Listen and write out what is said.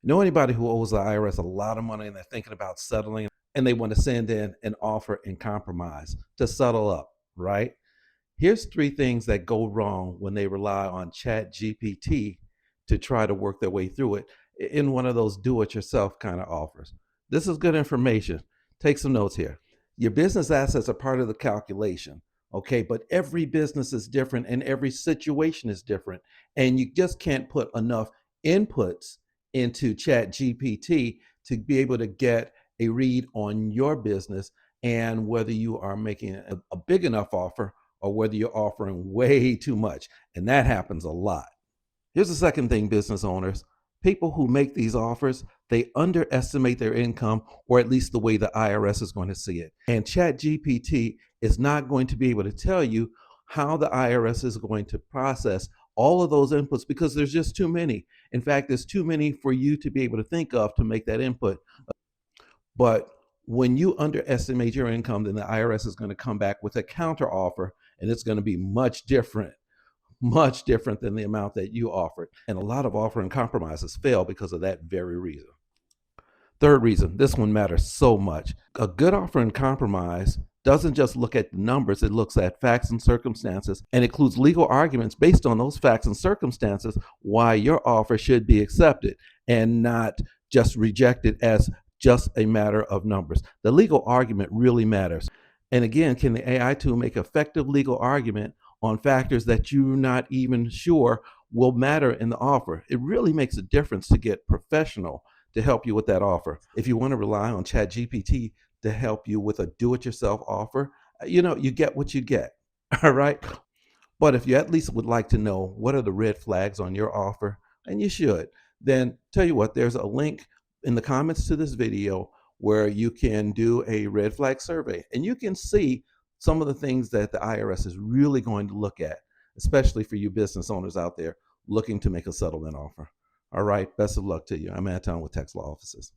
Know anybody who owes the IRS a lot of money and they're thinking about settling and they want to send in an offer in compromise to settle up, right? Here's three things that go wrong when they rely on ChatGPT to try to work their way through it in one of those do it yourself kind of offers. This is good information. Take some notes here. Your business assets are part of the calculation, okay? But every business is different and every situation is different. And you just can't put enough inputs into ChatGPT to be able to get a read on your business and whether you are making a big enough offer or whether you're offering way too much. And that happens a lot. Here's the second thing, business owners. People who make these offers, they underestimate their income, or at least the way the IRS is going to see it. And ChatGPT is not going to be able to tell you how the IRS is going to process all of those inputs because there's just too many. In fact, there's too many for you to be able to think of to make that input. But when you underestimate your income, then the IRS is going to come back with a counter offer, and it's going to be much different than the amount that you offered. And a lot of offering compromises fail because of that very reason. Third reason, this one matters so much. A good offer in compromise doesn't just look at the numbers, it looks at facts and circumstances and includes legal arguments based on those facts and circumstances why your offer should be accepted and not just rejected as just a matter of numbers. The legal argument really matters. And again, can the AI tool make effective legal argument on factors that you're not even sure will matter in the offer? It really makes a difference to get professional to help you with that offer. If you want to rely on ChatGPT to help you with a do-it-yourself offer, you get what you get. All right. But if you at least would like to know what are the red flags on your offer, and you should, then tell you what, there's a link in the comments to this video where you can do a red flag survey and you can see some of the things that the IRS is really going to look at, especially for you business owners out there looking to make a settlement offer. All right, best of luck to you. I'm Anton with Tax Law Offices.